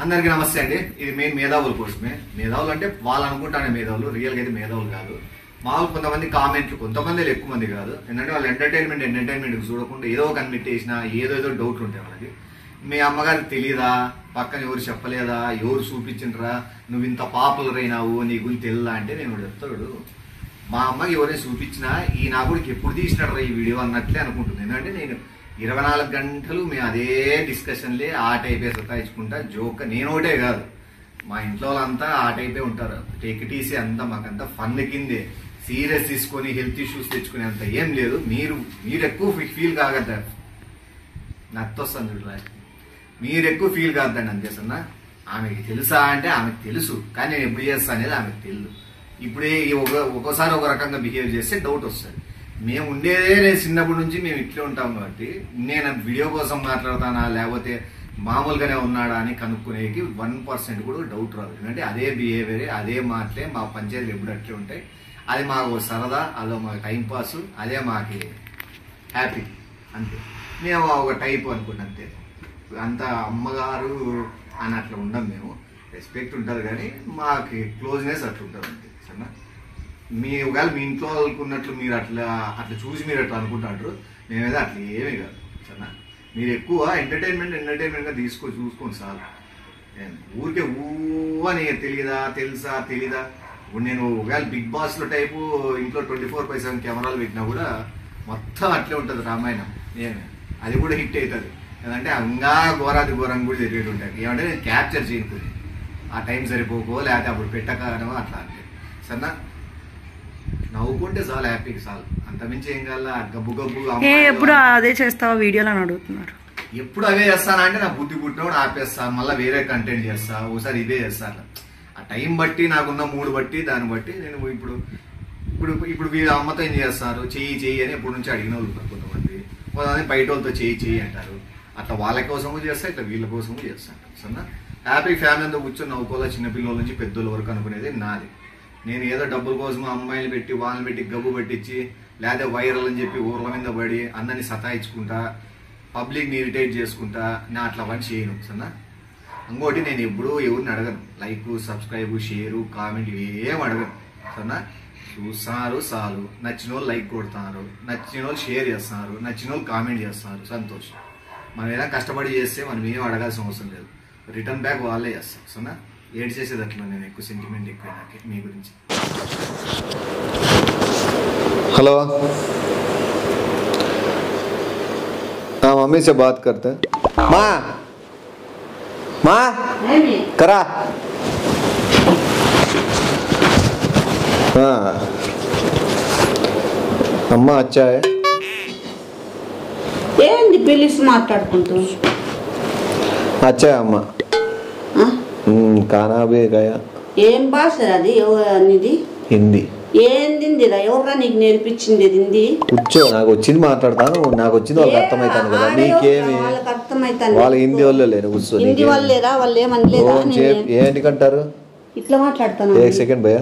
అందరికీ నమస్తే అండి. ఇది మెయిన్ మేధావుల కోసమే. మేధావులు అంటే వాళ్ళు అనుకుంటానే మేధావులు, రియల్గా అయితే మేధావులు కాదు. మామూలు కొంతమంది కామెంట్లు, కొంతమంది ఎక్కువ మంది కాదు. ఎందుకంటే వాళ్ళు ఎంటర్టైన్మెంట్ చూడకుండా ఏదో కనిపెట్టేసినా ఏదో డౌట్లు ఉంటాయి వాళ్ళకి. మీ అమ్మగారికి తెలియదా, పక్కన ఎవరు చెప్పలేదా, ఎవరు చూపించిండ్రా, నువ్వు ఇంత పాపులర్ అయినావు, నీ గురించి తెలియదా అంటే నేను చెప్తాడు. మా అమ్మకి ఎవరైనా చూపించినా ఈ నా గుడికి ఎప్పుడు తీసినాడు ఈ వీడియో అన్నట్లే అనుకుంటుంది. ఎందుకంటే నేను 24 గంటలు మేము అదే డిస్కషన్లే ఆ టైపే సతాయించుకుంటా జోక్. నేను ఒకటే కాదు, మా ఇంట్లో వాళ్ళంతా ఆ టైపే ఉంటారు. టేక్ ఇట్ ఈజీ అంతా మాకంతా ఫన్ కిందే. సీరియస్ తీసుకొని హెల్త్ ఇష్యూస్ తెచ్చుకునే అంత ఏం లేదు. మీరు ఎక్కువ ఫీల్ కాగద్దారు, నచ్చొస్తుంది చూడలే, మీరు ఎక్కువ ఫీల్ కాద్దండి అంతేసన్నా. ఆమెకి తెలుసా అంటే ఆమెకు తెలుసు, కానీ నేను ఎప్పుడు చేస్తా అనేది ఆమెకు తెలియదు. ఇప్పుడే ఒక్కోసారి ఒక రకంగా బిహేవ్ చేస్తే డౌట్ వస్తుంది. మేము ఉండేదే నేను చిన్నప్పటి నుంచి మేము ఇట్లే ఉంటాం కాబట్టి నేను వీడియో కోసం మాట్లాడతానా లేకపోతే మామూలుగానే ఉన్నాడా అని కనుక్కునేకి 1% కూడా డౌట్ రాదు. ఎందుకంటే అదే బిహేవియరే, అదే మాటలే మా పంచాయతీలు ఎప్పుడు అట్లే ఉంటాయి. అది మాకు సరదా, అదో మాకు టైంపాస్, అదే మాకు హ్యాపీ అంతే. మేము ఒక టైప్ అనుకుంటాం అంతే. అంత అమ్మగారు అని అట్లా ఉండం. మేము రెస్పెక్ట్ ఉంటుంది కానీ మాకు క్లోజ్నెస్ అట్లా ఉంటుంది అంతే. సరేనా, ఒకవేళ మీ ఇంట్లో వాళ్ళకున్నట్లు మీరు అట్లా చూసి మీరు అట్లా అనుకుంటారు, మేమేదో అట్లా ఏమీ కాదు. సరేనా, మీరు ఎక్కువ ఎంటర్టైన్మెంట్గా చూసుకోండి సార్. ఊరికే అని తెలీదా. ఇప్పుడు నేను ఒకవేళ బిగ్ బాస్లో టైపు ఇంట్లో 24/7 కెమెరాలు పెట్టినా కూడా మొత్తం అట్లే ఉంటుంది రామాయణం. అది కూడా హిట్ అవుతుంది. ఎందుకంటే ఇంకా ఘోరంగా కూడా జరిగేది ఉంటుంది. ఏమంటే నేను క్యాప్చర్ చేయనుకుని ఆ టైం సరిపోకో లేకపోతే అప్పుడు పెట్టకనో అట్లా అంటే. సరేనా, నవ్వుకుంటే చాలు, హ్యాపీకి చాలు, అంతమించి ఏం కావాలా. గబ్బు ఎప్పుడు అదే చేస్తావా వీడియోలో అని అడుగుతున్నారు. ఎప్పుడు అవే చేస్తానంటే నా బుద్ధి పుట్టినప్పుడు ఆపేస్తా, మళ్ళీ వేరే కంటెంట్ చేస్తా, ఒకసారి ఇదే చేస్తా. అట్లా ఆ టైం బట్టి, నాకున్న మూడు బట్టి, దాన్ని బట్టి నేను ఇప్పుడు వీళ్ళ అమ్మతో ఏం చేస్తారు, చెయ్యి అని ఎప్పటి నుంచి అడిగిన వాళ్ళు కొంతమంది బయట వాళ్ళతో చెయ్యి అంటారు. అట్లా వాళ్ళ కోసము చేస్తా, ఇట్లా వీళ్ళ కోసము చేస్తాను. సరేనా, హ్యాపీ ఫ్యామిలీతో కూర్చొని నవ్వుకోవాలి. చిన్నపిల్లల నుంచి పెద్దోళ్ళ వరకు అనుకునేది నాది. నేను ఏదో డబ్బుల కోసం అమ్మాయిలు పెట్టి వాళ్ళని పెట్టి గబ్బు పెట్టించి లేదా వైరల్ అని చెప్పి ఊర్ల మీద పడి అందరినీ సతాయించుకుంటా, పబ్లిక్ని ఇరిటేట్ చేసుకుంటా నా అట్లా పని చేయను. సరేనా, ఇంకోటి నేను ఎప్పుడూ ఎవరిని అడగను. లైక్, సబ్స్క్రైబ్, షేరు, కామెంట్ ఏం అడగను. సరేనా, చూస్తున్నారు చాలు. నచ్చిన వాళ్ళు లైక్ కొడుతున్నారు, నచ్చిన వాళ్ళు షేర్ చేస్తున్నారు, నచ్చిన వాళ్ళు కామెంట్ చేస్తున్నారు, సంతోషం. మనం ఏదైనా కష్టపడి చేస్తే మనం ఏం అడగాల్సిన అవసరం లేదు. రిటర్న్ బ్యాక్ వాళ్ళే చేస్తాం. సరేనా, ఏడ్ చేసేది అట్లా. నేను ఎక్కువ సెంటిమెంట్ ఎక్కువ నాకు మీ గురించి. हेलो, हाँ मम्मी से बात करते हैं. माँ करा. हाँ अम्मा अच्छा है. ఏంది పిలిచి మాట్లాడుకుంటూ? अच्छा है अम्मा. खाना भी गया. ఏం భాష అది? ఎవరిది? హిందీ. ఏందిరా? ఎవరా నీకు నేర్పించింది హిందీ? కూర్చో, నాకు వచ్చింది మాట్లాడతాను. నాకు వచ్చింది వాళ్ళకి అర్థమవుతాను కదా. నీకేమి వాళ్ళ హిందీ వాళ్ళు లేరు. కూర్చో. హిందీ వాళ్ళు లేరా? వాళ్ళు ఏమనలేదా? ఏంటికంటారు? ఇట్లా మాట్లాడతాను. एक सेकंड भैया.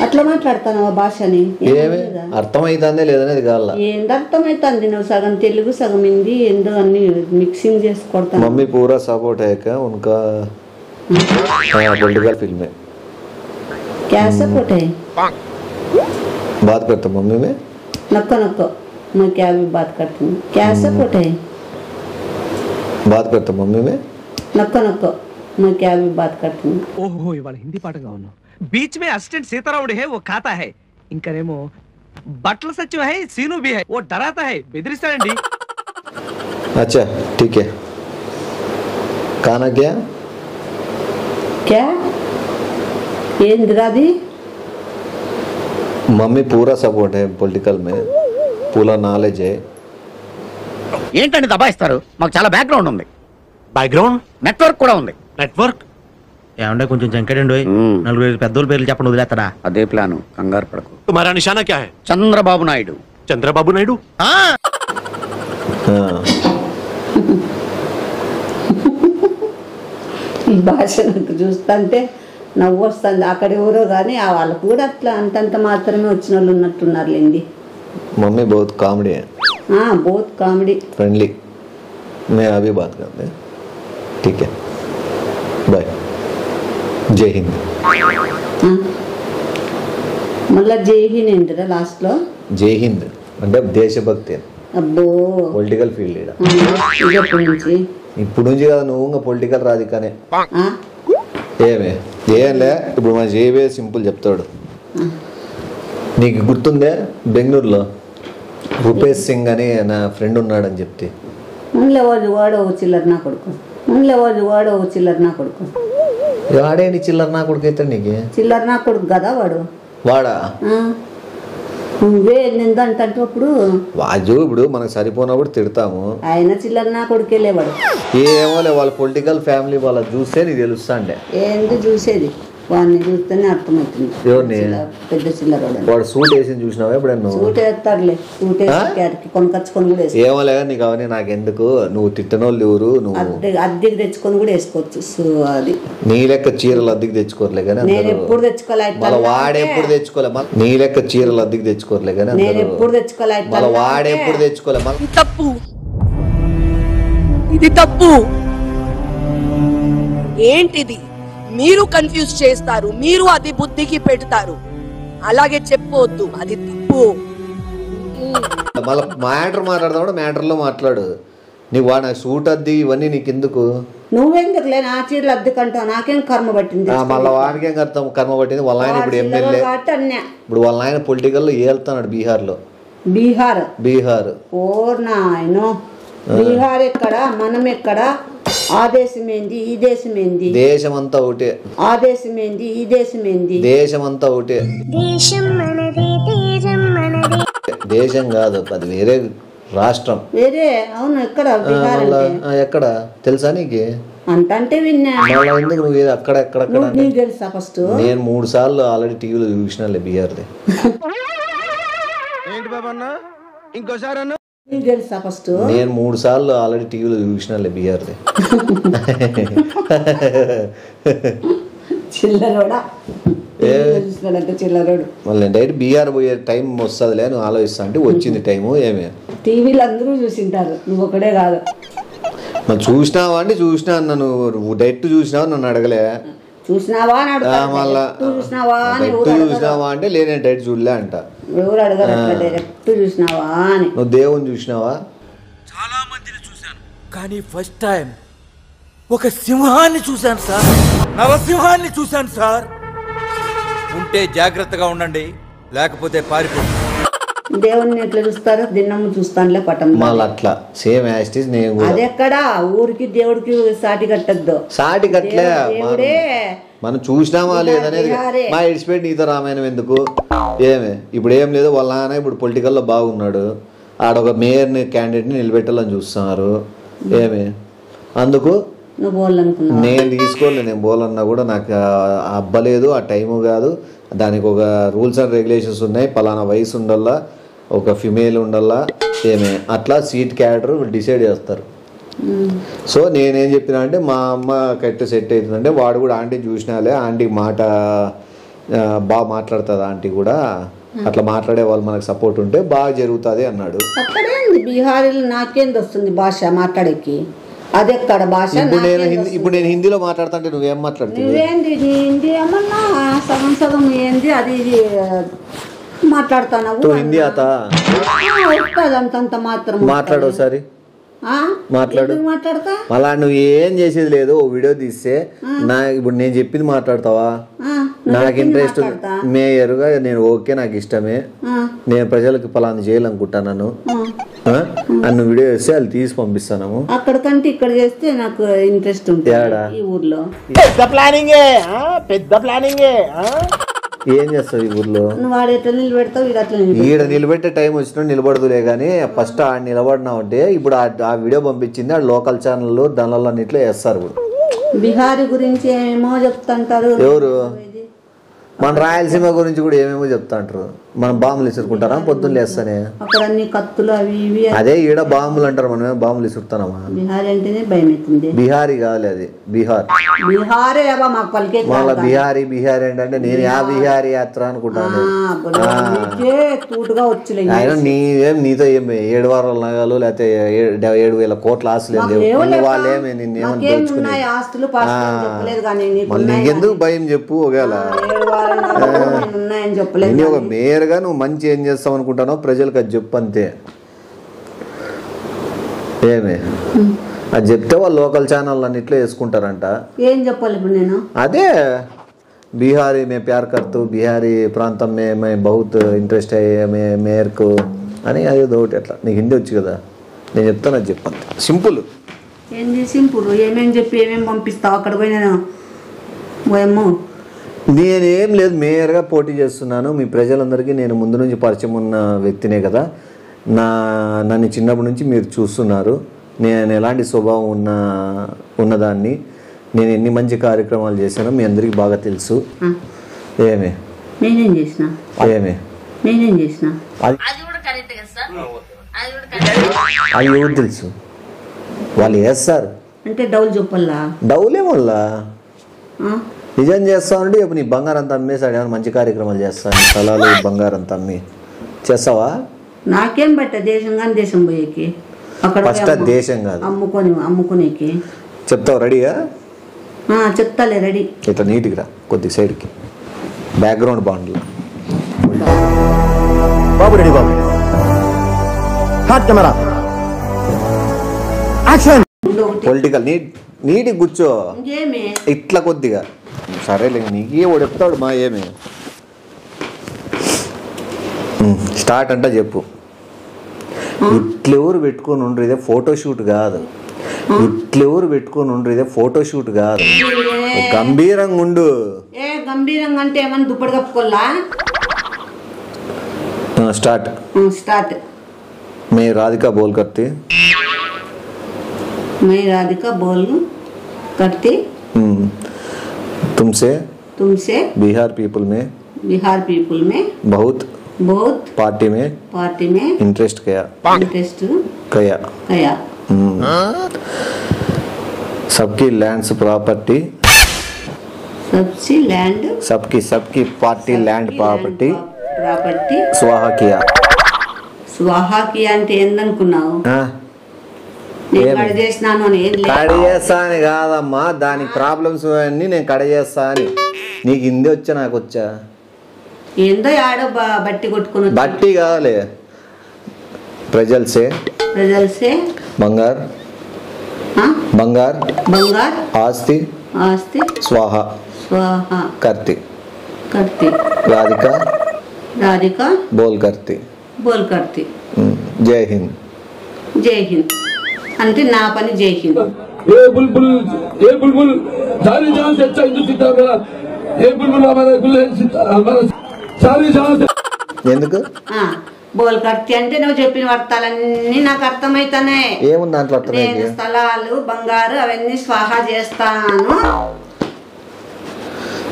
అట్లా మాట్లాడతాను ఆ భాషని. ఏమి అర్థమైతుందే లేదనేది కాదు. ఏంది అర్థమైతుంది? నువ్వు సగం తెలుగు సగం హిందీ ఏందో అన్ని మిక్సింగ్ చేసి కొడతాను. मम्मी पूरा सपोर्ट है क्या उनका? पॉलिटिकल फील्ड में क्या सपोर्ट है? बात करता मम्मी में. नको मैं क्या भी बात करती हूँ. क्या सपोर्ट है? बात करता मम्मी में. नको मैं क्या भी बात करती हूँ. ओहो इवाल हिंदी पाठगा उन्नो बीच में असिस्टेंट सीताराम है वो खाता है इंकनेमो बटल सचिव है सीनू भी है वो डराता है बेदरिस्तांडी. अच्छा ठीक है. खाना क्या ఏందిరా అది? मम्मी पूरा सपोर्ट है पॉलिटिकल में, पूरा नॉलेज है. ఏంటండి దబాయిస్తారు? మాకు చాలా బ్యాక్గ్రౌండ్ ఉంది. బ్యాక్గ్రౌండ్ నెట్వర్క్ కూడా ఉంది. నెట్వర్క్ ఏమంటే కొంచెం జంకడండి. నలుగురు పెద్దోళ్ళ పేర్లు చెప్పండి, వదిలేస్తాడా? అదే ప్లాను, కంగారు పడకు. तुम्हारा निशाना क्या है? చంద్రబాబు నాయుడు. చంద్రబాబు నాయుడు. ఈ భాష నాకు చూస్తుంటే నవ్వు వస్తుంది. అక్కడ ఎవరో కానీ వాళ్ళకు కూడా అట్లా అంతంత మాత్రమే వచ్చిన వాళ్ళు ఉన్నట్టున్నారు లేండి. मम्मी बहुत कॉमेडी है. हाँ बहुत कॉमेडी, फ्रेंडली. मैं अभी बात करते हैं. ठीक है. బాయ్. జై హింద్. మళ్ళా జై హింద్ ఏంటిరా లాస్ట్లో? జై హింద్ అంటే దేశభక్తి. అబ్బో పొలిటికల్ ఫీల్డ్ ఇక్కడ. ఎప్పటి నుంచి? ఇప్పుడు నుంచి కదా, నువ్వు ఇంకా పొలిటికల్ రాధికానే. ఏంలే ఇప్పుడు మన జేవే సింపుల్ చెప్తాడు. నీకు గుర్తుందే బెంగళూరులో రూపేష్ సింగ్ అని నా ఫ్రెండ్ ఉన్నాడని చెప్తే, వాడు చిల్లర నా కొడుకు, వాడు చిల్లర నా కొడుకు. వాడేంటి చిల్లర నా కొడుకు అయితే? నీకు చిల్లర నా కొడుకు కదా వాడు. వాడా? నువ్వే నిందంటే అప్పుడు వాజు ఇప్పుడు మనకు సరిపోనప్పుడు తిడతాము. ఆయన చిల్లర నా కొడుకే లేవాడు. ఏమోలే వాళ్ళ పొలిటికల్ ఫ్యామిలీ వాళ్ళ చూస్తే నీకు తెలుస్తా అండి. ఏంటి చూసేది? వాడిని చూస్తేనే అర్థమవుతుంది. ఎవరిని? పెద్ద చిల్లర వాడు సూట్ వేసి చూసినావా ఎప్పుడన్నా? సూట్ వేస్తాడులే, సూట్ వేసి కొనుకొచ్చుకొని కూడా వేసుకో. ఏమోలే నీకు అవన్నీ నాకెందుకు, నువ్వు తిట్టనోళ్ళు ఎవరు, నువ్వు అద్దెకి తెచ్చుకొని కూడా వేసుకోవచ్చు. అది నీ లెక్క చీరలు అద్దెకి తెచ్చుకోరలే కానీ నేను ఎప్పుడు తెచ్చుకోలే. వాడెప్పుడు తెచ్చుకోలే. నీ లెక్క చీరలు అద్దెకి తెచ్చుకోరలే కానీ నేను ఎప్పుడు తెచ్చుకోలే. వాడెప్పుడు తెచ్చుకోలే. తప్పు, ఇది తప్పు. ఏంటిది? మీరు కన్ఫ్యూజ్ చేస్తారు, మీరు అది బుద్ధికి పెడతారు. అలాగే చెప్పవద్దు, అది తప్పు. మళ్ళీ మ్యాటర్ మాట్లాడదాం, మ్యాటర్లో మాట్లాడు. నీకు వాడు నాకు సూట్ అద్ది ఇవన్నీ నీకు ఎందుకు? నువ్వెందుకులే నా చీరలు అద్దెకంటావు? నాకేం కర్మ పట్టింది? మళ్ళీ వాడికేం కర్మ పట్టింది? వాళ్ళ ఆయన ఇప్పుడు ఎమ్మెల్యే, ఇప్పుడు వాళ్ళ ఆయన పొలిటికల్లో ఏళ్తున్నాడు బీహార్లో. బీహార్ ఓ నాయనో, బీహార్ ఎక్కడ, మనం ఎక్కడ? ఆ దేశం ఏంది, ఈ దేశం ఏంది? దేశమంతా ఒకటే. ఆ దేశం ఏంది, ఈ దేశం ఏంది? దేశమంతా ఒకటే. దేశం కాదు, అది వేరే రాష్ట్రం. వేరే? అవును. ఎక్కడ బీహార్ అంటే? ఎక్కడ తెలుసా నీకు? అంటే విన్నా. ఎందుకు నువ్వు అక్కడ ఎక్కడెక్కడ? నీకు తెలుసా? ఫస్ట్ నేను 3 సార్లు ఆల్రెడీ టీవీలో చూసినాలే బీహార్ది. ఏంటి బాబా అన్న, ఇంకోసారి అన్న? నీకు తెలుసా? ఫస్ట్ నేను 3 సార్లు ఆల్రెడీ టీవీలో చూసినాలే బీహార్ది. చిల్లరోడా? చిల్లరోడు. మళ్ళీ డైరెక్ట్ బీహార్ పోయే టైం వస్తుందిలే నువ్వు ఆలోచిస్తా అంటే వచ్చింది టైము. ఏమి టీవీలో అందరూ చూసింటారు, నువ్వు ఒకడే కాదు. మరి చూసినావా అంటే చూసినా అన్న. నువ్వు డైరెక్ట్ చూసినావా నన్ను అడగలే. చూసినావా మళ్ళా చూసినావా అంటే లేనే డైరెక్ట్ చూడలే అంట. ఎవరు అడగరు డైరెక్ట్ చూసినావా అని. నువ్వు దేవుని చూసినావా? చాలా మందిని చూశాను, కానీ ఫస్ట్ టైం ఒక సింహాన్ని చూశాను సార్. నరసింహాన్ని చూశాను సార్. ఉంటే జాగ్రత్తగా ఉండండి, లేకపోతే పారిపోండి. దేవుణ్ణి ఎట్లా చూస్తారు? దిన్నమ్మ చూస్తానులే పట్టం. మళ్ళీ అట్లా సేమ్ యాస్టీస్ నేను. అది ఎక్కడ ఊరికి దేవుడికి సాటి కట్టద్దు. సాటి కట్టలే, మనం చూసినామా లేదనేది. మా ఇడిచిపెట్టి నీతో రామాయణం ఎందుకు? ఏమి ఇప్పుడు ఏం లేదు. వాళ్ళ నాన్న ఇప్పుడు పొలిటికల్లో బాగున్నాడు, ఆడొక మేయర్ని క్యాండిడేట్ని నిలబెట్టాలని చూస్తున్నారు. ఏమి అందుకు నేను తీసుకోలే. నేను బోలన్నా కూడా నాకు అబ్బలేదు, ఆ టైము కాదు. దానికి ఒక రూల్స్ అండ్ రెగ్యులేషన్స్ ఉన్నాయి. పలానా వయసు ఉండాలా, ఒక ఫిమేల్ ఉండాలా, ఏమే అట్లా సీట్ క్యాడర్ డిసైడ్ చేస్తారు. సో నేనేం చెప్పినా అంటే మా అమ్మ కరెక్ట్ సెట్ అవుతుందంటే వాడు కూడా ఆంటీ చూసినాలే, ఆంటీ మాట బాగా మాట్లాడుతుంది, ఆంటీ కూడా అట్లా మాట్లాడే వాళ్ళు మనకు సపోర్ట్ ఉంటే బాగా జరుగుతుంది అన్నాడు. అక్కడేంది బీహారీలో నాకేంది వస్తుంది భాష మాట్లాడేకి? అదెక్కడ భాష? ఇప్పుడు నేను హిందీలో మాట్లాడుతుంటే నువ్వేం మాట్లాడుతుంది? నువ్వేంది హిందీ ఏమన్నా సగం సగం ఏంది అది మాట్లాడుతున్నావు? హిందీ అత అంతంత మాత్రం మాట్లాడు ఒకసారి. మాట్లాడు. మళ్ళా నువ్వు ఏం చేసేది లేదు. ఓ వీడియో తీస్తే ఇప్పుడు నేను చెప్పింది మాట్లాడతావా? నాకు ఇంట్రెస్ట్ మేయర్గా నేను ఓకే, నాకు ఇష్టమే, నేను ప్రజలకు పలానా చేయాలనుకుంటాను అన్న వీడియో చేస్తే అది తీసి పంపిస్తాను. అక్కడికంటే ఇక్కడ చేస్తే నాకు ఇంట్రెస్ట్ ఉంటుంది. ఈ ఊర్లో పెద్ద ప్లానింగే, పెద్ద ప్లానింగే. ఏం చేస్తావు ఈ ఊర్లో? నువ్వు ఆడ ఎట్లా నిలబెడతావు? ఈడ నిలబెట్టే టైం వచ్చినా నిలబడదులే కానీ ఫస్ట్ ఆడ నిలబడినావు అంటే ఇప్పుడు ఆ వీడియో పంపించింది ఆ లోకల్ ఛానల్లో దానిలో అన్నిట్లో వేస్తారు. ఇప్పుడు బీహారీ గురించి ఏమేమో చెప్తుంటారు. ఎవరు? మన రాయలసీమ గురించి కూడా ఏమేమో చెప్తా అంటారు. మనం బాంబులు విసురుకుంటారా పొద్దున్న లేస్తానే? అక్కడ అన్ని కత్తులు అవి ఇవి. అదే ఈడ బాంబులు అంటారు, మనమే బాంబులు విసురుతానమ్మా. బిహారీ అంటేనే భయం అవుతుంది. బిహారీ కావాలి, అది బీహార్. బిహారే మాకు పలికే మళ్ళీ బిహారీ అంటే నేను యా బిహారీ యాత్ర అనుకుంటాను. తూటుగా వచ్చి ఆయన నీతో ఏం 7 వారాల నగలు లేకపోతే 7,000 కోట్ల ఆస్తులు ఏం లేవు. వాళ్ళేమి నిన్నేమని దోచుకునే ఆస్తులు మళ్ళీ నీకెందుకు భయం చెప్పు? ఒకవేళ చెప్పలేదు ఒక మేయర్గా నువ్వు మంచి ఏం చేస్తావు అనుకుంటానో ప్రజలకు అది చెప్పు అంతే. ఏమి అది చెప్తే వాళ్ళు లోకల్ ఛానల్ అన్నిట్లో వేసుకుంటారంట. ఏం చెప్పాలి ఇప్పుడు నేను? అదే बिहारी में प्यार करतू बिहारी ప్రాంతం మే బహుత్ ఇంట్రెస్ట్ అయ్యే మేయర్కు అని అదేదో ఒకటి. అట్లా నీకు హిందీ వచ్చు కదా, నేను చెప్తాను, అది చెప్పండి. సింపుల్. ఏంది సింపుల్? ఏమేమి చెప్పి ఏమేమి పంపిస్తావు అక్కడ పోయి? నేను పోయమ్మో నేనేం లేదు, మేయర్గా పోటీ చేస్తున్నాను. మీ ప్రజలందరికీ నేను ముందు నుంచి పరిచయం ఉన్న వ్యక్తినే కదా. నన్ను చిన్నప్పటి నుంచి మీరు చూస్తున్నారు. నేను ఎలాంటి స్వభావం ఉన్నదాన్ని, నేను ఎన్ని మంచి కార్యక్రమాలు చేశానో మీ అందరికీ బాగా తెలుసు. ఏమే నేనేం చేసిన? ఏమే నేనేం చేసిన? అది ఎవరు తెలుసు? వాళ్ళు వేస్తారు అంటే డౌల్ చెప్పల్లా? డౌలేమల్లా నిజం చేస్తావంటే ఇప్పుడు నీ బంగారం అంతా అమ్మేసాడు. ఏమైనా మంచి కార్యక్రమాలు చేస్తాను, స్థలాలు బంగారం అంతా అమ్మి చేస్తావా? నాకేం బట్ట దేశం కానీ దేశం పోయేకి, అక్కడ ఫస్ట్ దేశం కాదు అమ్ముకునేకి. చెప్తావు? రెడీగా చెప్తాలే, రెడీ. ఇట్లా నీట్గా రా, కొద్ది సైడ్కి బ్యాక్గ్రౌండ్ బాగుండాలి. బాబు రెడీ బాబు, హాట్ కెమెరా యాక్షన్. పొలిటికల్ నీటి కూర్చో, ఇట్లా కొద్దిగా. సరేలే, నీకే వాడు చెప్తాడు మా ఏమి. స్టార్ట్ అంటే చెప్పు. ఇట్లెవరు పెట్టుకొని ఉండరు, ఇదే ఫోటోషూట్ కాదు. ఇట్లెవరు పెట్టుకొని ఉండరు, ఇదే ఫోటోషూట్ కాదు. గంభీరంగా ఉండు. గంభీరంగా అంటే ఏమన్నా దుప్పటి కప్పుకోల్లా? స్టార్ట్. స్టార్ట్. मैं राधिका बोल करती तुमसे बिहार पीपल में बहुत पार्टी में इंटरेस्ट किया सबकी लैंड्स प्रॉपर्टी सबकी पार्टी लैंड प्रॉपर्टी स्वाहा किया అంటే ఏందనుకున్నావు? కడిగేస్తాను కాదమ్మా, దాని ప్రాబ్లమ్స్ అన్ని నేను కడిగేస్తా అని. నీకు హిందీ వచ్చా నాకు వచ్చా? ఏందో ఆడో బట్టి కొట్టుకుని. బట్టి కావాలి. ప్రజల్సే బంగార్ ఆస్తి స్వాహ करती राधिका बोल करती जय हिंद అంటే నా పని జై హింద్. ये बुलबुल सारी जहां से अच्छा हिंदू सितारा ये बुलबुल हमारा सारी जहां से ఎందుకు బోల్ కర్తి అంటే నువ్వు చెప్పిన వార్తలన్నీ నాకు అర్థమైతానే. ఏముంది దాంట్లో అర్థం? నేను స్థలాలు బంగారు అవన్నీ స్వాహా చేస్తాను.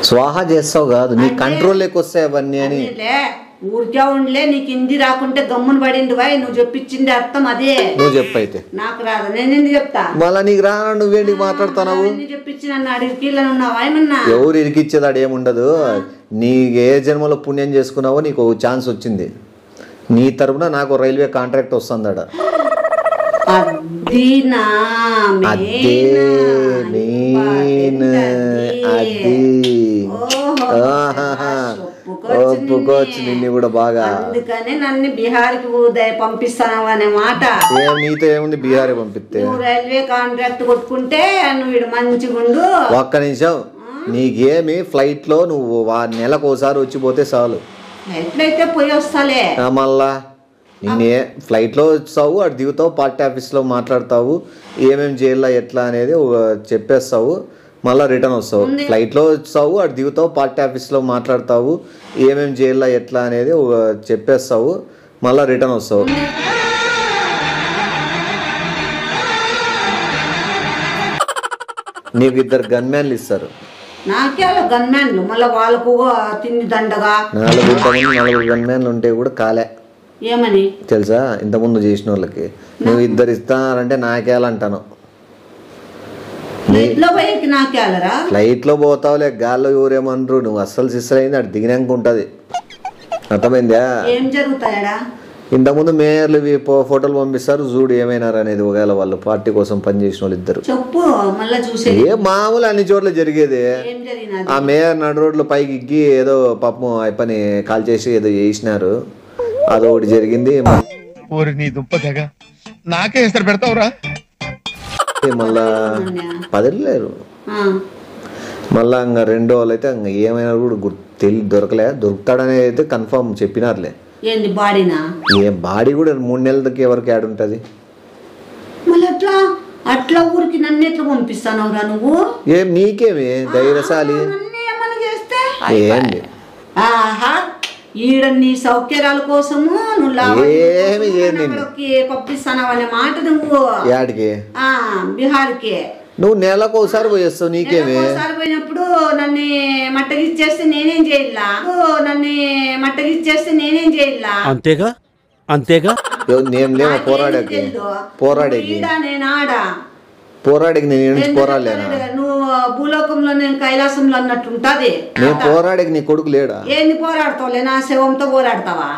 స్వాహా చేస్తావు కాదు, నీ కంట్రోల్ వస్తాయి అవన్నీ అని. ఊరికే ఉండలే, నీకు హిందీ రాకుంటే గమ్మున పడింది బాయ్. నువ్వు చెప్పించింది అర్థం అదే. నువ్వు చెప్పైతే నాకు రాదు, నేను ఎందుకు చెప్తా? మళ్ళా నీకు రా, నువ్వేంటి మాట్లాడుతున్నావు? చెప్పించి నన్ను అడిగికిళ్ళని ఉన్నావా ఏమన్నా? ఎవరు ఇరికిచ్చేదాడు ఏముండదు. నీ ఏ జన్మలో పుణ్యం చేసుకున్నావో నీకు ఛాన్స్ వచ్చింది. నీ తరపున నాకు రైల్వే కాంట్రాక్ట్ వస్తుందట. ఒప్పుకోవచ్చు నిన్ను కూడా బాగా. అందుకనే నన్ను బీహార్కి పంపిస్తాను అనే మాట. నీతో ఏముంది బీహార్ పంపిస్తే? రైల్వే కాంట్రాక్ట్ కొట్టుకుంటే నువ్వు ఇడు మంచిగా ఉండు. ఒక్క నిమిషం, నీకేమి ఫ్లైట్ లో నువ్వు నెలకు ఒకసారి వచ్చిపోతే చాలు. ఎట్లయితే పోయి వస్తాలే. మళ్ళా నిన్నే ఫ్లైట్ లో వచ్చావు, అటు దిగుతావు, పార్టీ ఆఫీస్ లో మాట్లాడతావు, ఏమేమి చేయాలా ఎట్లా అనేది చెప్పేస్తావు, మళ్ళీ రిటర్న్ వస్తావు. ఫ్లైట్ లో వచ్చావు, అటు దిగుతావు, పార్టీ ఆఫీస్ లో మాట్లాడతావు, ఏమేమి చేయాలా ఎట్లా అనేది చెప్పేస్తావు, మళ్ళీ రిటర్న్ వస్తావు. నీకు 2 గన్మ్యాన్లు ఇస్తారు. నాకేలా గన్మ్యాన్లు మళ్ళీ వాళ్ళకు తిండి దండగా 4 గన్మ్యాన్లు ఉంటే కూడా కాలే ఏమని తెలుసా ఇంతకుముందు చేసిన వాళ్ళకి నువ్వు 2 ఇస్తానంటే నాకేలంటాను ఫ్లైట్ లో పోతావులే గాల్లో ఎవరేమనరు నువ్వు అస్సలు సిస్టర్ అయింది అటు దిగినాక ఉంటది అర్థమైందా ఏం జరుగుతాయడా ఇంతకుముందు మేయర్లు ఫోటోలు పంపిస్తారు చూడు ఏమైనారు అనేది ఒకవేళ వాళ్ళు పార్టీ కోసం పనిచేసిన వాళ్ళు ఇద్దరు చెప్పు మళ్ళీ చూసే ఏ మామూలు అన్ని చోట్ల జరిగేది ఆ మేయర్ నడు రోడ్లు పైకి ఎక్కి ఏదో పాపం ఆ పని కాల్ చేసి ఏదో చేసినారు అదొకటి జరిగింది నాకే ఇస్తారు పెడతావురా మళ్ళా పదిలేరు మళ్ళా ఇంకా 2 రోజులు అయితే ఇంకా ఏమైనా కూడా దొరకలే దొరుకుతాడనే అయితే కన్ఫర్మ్ చెప్పినారులే ఏంది బాడీనా ఏం బాడీ కూడా 3 నెలలకి ఎవరికి యాడ్ ఉంటది మళ్ళీ అట్లా ఊరికి నన్ను ఎట్లా పంపిస్తానవురా నువ్వు ఏం నీకేమి ధైర్యశాలి ఏంది ఆహా ఈడ నీ సౌకర్యాల కోసము నువ్వు పంపిస్తానవు అనే మాట నువ్వు యాడికి బీహార్కి నువ్వు నెలకు ఒకసారి పోయేస్తావు నీకేమి పోయినప్పుడు నన్ను మట్టగిచ్చేస్తే నేనేం చేయాలా అంతేగా నేను లేవా పోరాడేకి నేను పోరాడలేనా నువ్వు భూలోకంలో నేను కైలాసంలో అన్నట్టు ఉంటది నేను పోరాడేకి నీ కొడుకు లేడా ఏంది పోరాడతావులే నా శవంతో పోరాడతావా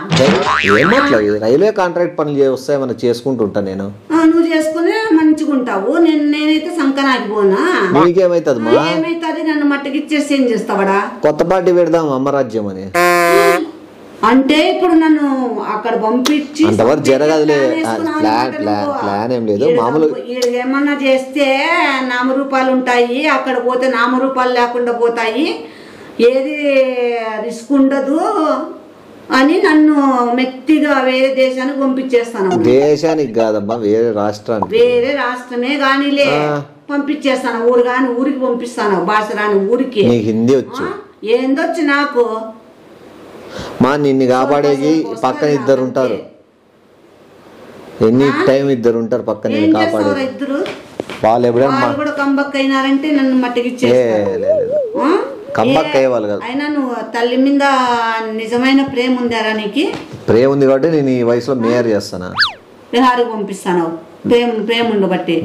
ఏమట్లా రైల్వే కాంట్రాక్ట్ పనులు వస్తాయి మనం చేసుకుంటుంటా నేను నువ్వు చేసుకుని మంచిగా ఉంటావు నేనైతే సంకనాకి పోనా నీకేమైతుంది మా ఏమైతుంది నన్ను మట్టగిచ్చేసి ఏం చేస్తావడా కొత్త పార్టీ పెడదాం అమ్మరాజ్యం అని అంటే ఇప్పుడు నన్ను అక్కడ పంపించి అంతవరకు జరగదులే ప్లాన్ ఏం లేదు మామూలు ఏమన్నా చేస్తే నామరూపాలు ఉంటాయి అక్కడ పోతే నామరూపాలు లేకుండా పోతాయి ఏది రిస్క్ ఉండదు అని నన్ను మెత్తిగా వేరే దేశానికి పంపించేస్తాను దేశానికి కాదమ్మా వేరే రాష్ట్రమే కానీలే పంపించేస్తాను ఊరికి పంపిస్తాను భాష రాని ఊరికి హిందీ వచ్చు ఏందొచ్చు నాకు మా నిన్ను కాపాడేకి పక్కన 2 ఉంటారు ఎనీ టైం 2 ఉంటారు పక్కన కాపాడే వాళ్ళు ఎప్పుడైనా కంబక్కైనారంటే నన్ను కంబక్కయ్యేవాళ్ళు కాదు అయినా నువ్వు తల్లి మీద నిజమైన ప్రేమ ఉందారా నీకు ప్రేమ ఉంది కాబట్టి నేను ఈ వయసులో మేయర్ చేస్తానా బీహార్కి పంపిస్తాను ప్రేమ ఉండబట్టి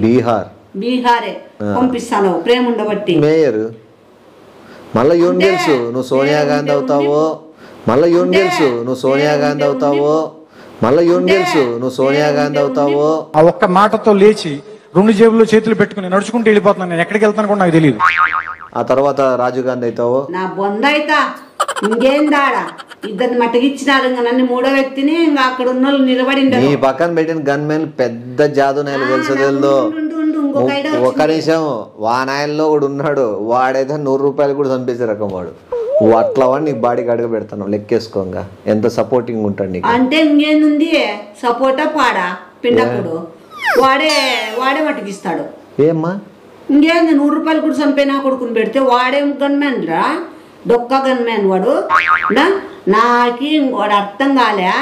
బీహారే పంపిస్తాను ప్రేమ ఉండబట్టి మేయర్ మళ్ళీ యూన్ తెలుసు నువ్వు సోనియా గాంధీ అవుతావో మళ్ళీ యూన్ తెలుసు నువ్వు సోనియా గాంధీ అవుతావో ఆ ఒక్క మాటతో లేచి 2 జేబుల్లో చేతులు పెట్టుకుని నడుచుకుంటూ వెళ్ళిపోతున్నాను నేను ఎక్కడికి వెళ్తాను కూడా నాకు తెలియదు ఆ తర్వాత రాజీవ్ గాంధీ అవుతావో నా బొంద అయితా ఇంకేందాడా 2 మట్టగిచ్చినారు ఇంకా నన్ను 3వ వ్యక్తిని ఇంకా అక్కడ ఉన్న వాళ్ళు నిలబడి నీ పక్కన పెట్టిన గన్ మ్యాన్ పెద్ద జాదు నాయలు తెలుసు ఒక నిమిషం వానాయల్లో కూడా ఉన్నాడు వాడైతే 100 రూపాయలు కూడా చంపేసే రకం వాడు అట్లా వాడు నీకు బాడీ గార్డ్గా పెడతాను లెక్కేసుకోగా ఎంత సపోర్టింగ్ ఉంటాడు నీకు అంటే ఇంకేంది సపోర్టా పాడా పిండకుడు వాడే మట్టుకిస్తాడు ఏమ్మా ఇంకేంది 100 రూపాయలు కూడా చంపే నా కొడుకుని పెడితే వాడే గన్మ్యాన్ రా డొక్క గన్మ్యాన్ వాడు నాకి వాడు అర్థం కాలే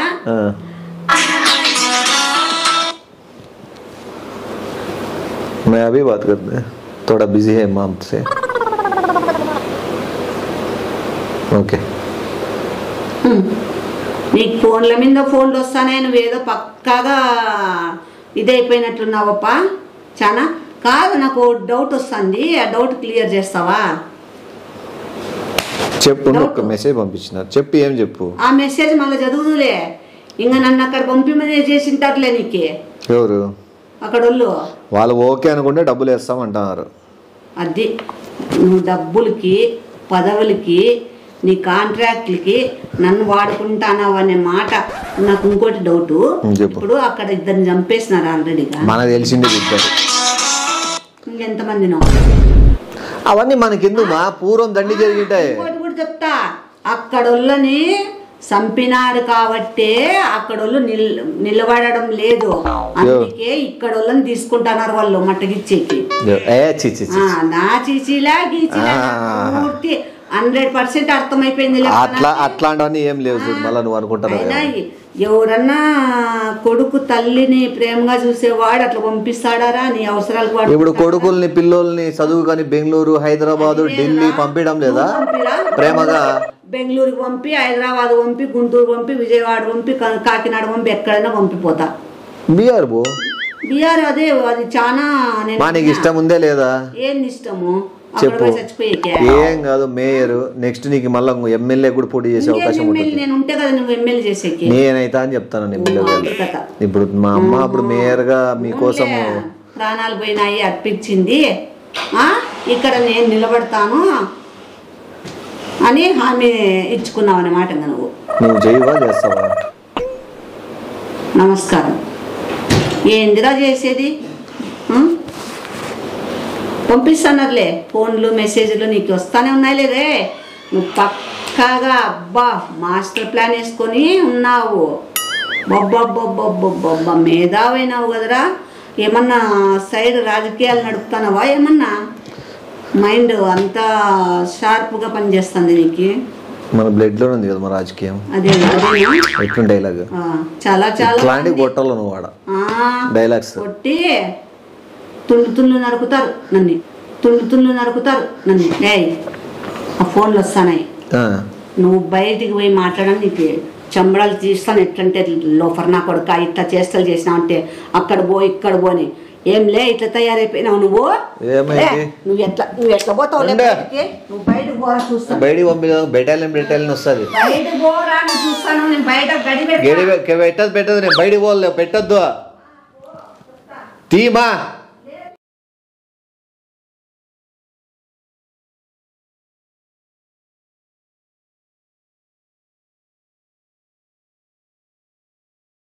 मैं अभी बात करते हैं थोड़ा बिजी है माम से ఓకే నీకు ఫోన్ల మీద ఫోన్లు వస్తానే నువ్వేదో పక్కాగా ఇదైపోయినట్లున్నావప్ప చాలా కాదు నాకు డౌట్ వస్తుంది ఆ డౌట్ క్లియర్ చేస్తావా చెప్పు ఒక మెసేజ్ పంపించినారు చెప్పు ఏం చెప్పు ఆ మెసేజ్ మళ్ళీ చదువులే ఇంకా నన్ను అక్కడ పంపిమని చేసింటారులే నీకు ఎవరు అక్కడ వాళ్ళు ఓకే అనుకుంటే డబ్బులు వేస్తామంటున్నారు అది నువ్వు డబ్బులకి పదవులకి నీ కాంట్రాక్ట్లకి నన్ను వాడుకుంటానావు అనే మాట నాకు ఇంకోటి డౌట్ ఇప్పుడు అక్కడ 2 చంపేసినారు ఆల్రెడీగా మనకు తెలిసింది ఇంకెంతమందినో అవన్నీ మనకెందుకు మా పూర్వం దండి జరిగింటాయి ఇంకోటి కూడా చెప్తా అక్కడోళ్ళని చంపినారు కాబట్టే అక్కడోళ్ళు నిలబడడం లేదు అందుకే ఇక్కడోళ్ళని తీసుకుంటున్నారు వాళ్ళు మట్టగిచ్చేకి నా చీచీలా గీచిలా పూర్తి 100% అర్థమైపోయింది. అట్లాంటివన్నీ ఏం లేవు చూడు, మళ్ళీ నువ్వు అనుకుంటున్నావు. ఎవరన్నా కొడుకు తల్లిని ప్రేమగా చూసేవాడు అట్లా పంపిస్తాడారా నీ అవసరాలకు? ఇప్పుడు కొడుకుల్ని పిల్లోల్ని చదువుకొని బెంగళూరు, హైదరాబాదు, ఢిల్లీ పంపించడం లేదా ప్రేమగా? బెంగళూరుకి పంపి, హైదరాబాద్ పంపి, గుంటూరు పంపి, విజయవాడ పంపి, కాకినాడ పంపి, ఎక్కడైనా పంపిపోతా. బీఆర్ అదే అది చాలా. నీకు ఇష్టం ఉందే లేదా? ఏంది ఇష్టము చెప్పు. ఏం కాదు, మేయర్ నెక్స్ట్ నీకు మళ్ళీ ఎమ్మెల్యే కూడా పోటీ చేసే అవకాశం ఉంటుంది. నేను ఉంటే కదా నువ్వు ఎమ్మెల్యే చేసేకి. నేనైతా అని చెప్తాను ఎమ్మెల్యే. ఇప్పుడు మా అమ్మ అప్పుడు మేయర్ గా మీకోసం ప్రాణాలు పోయినాయి అర్పించింది, ఇక్కడ నేను నిలబడతాను అని హామీ ఇచ్చుకున్నావు అన్నమాట. నువ్వు చేయవా చేస్తావా? నమస్కారం. ఏందిరా చేసేది? పంపిస్తానర్లే ఫోన్లు మెసేజ్లు నీకు వస్తానే ఉన్నాయి లేదే. నువ్వు పక్కాగా అబ్బా మాస్టర్ ప్లాన్ వేసుకొని ఉన్నావు. బొబ్బబ్బబ్బబ్బబ్బబ్బా మేధావైనావు కదరా. ఏమన్నా సైడ్ రాజకీయాలు నడుపుతానవా? ఏమన్నా మైండ్ అంతా షార్ప్గా పనిచేస్తుంది నీకు. మన బ్లడ్ లో ఉంది కదా మన రాజకీయం. అదే ఎట్లా డైలాగ్ చాలా చాలా ఇట్లాంటి కొట్టాలి నువ్వు వాడ డైలాగ్స్ కొట్టి తుండు నరుకుతారు నన్ను, తుండు నరుకుతారు నన్ను. ఆ ఫోన్లు వస్తానాయి, నువ్వు బయటికి పోయి మాట్లాడని నీకు చంబడాలు తీస్తాను. ఎట్లంటే లోఫర్ నా కొడుక ఇట్లా చేష్టలు చేసినావు అంటే అక్కడ పో ఇక్కడ పోని. ఏం లే ఇట్లా తయారైపోయినావు నువ్వు. నువ్వు ఎట్లా పోతావు? నువ్వు బయటకు పోరా చూస్తాను. బయటికి పంపి బెటాలియన్ వస్తుంది. బయటకు పోరా చూస్తాను. నేను బయట పెట్టదు నేను బయటికి పోలే పెట్టద్దు తీమా.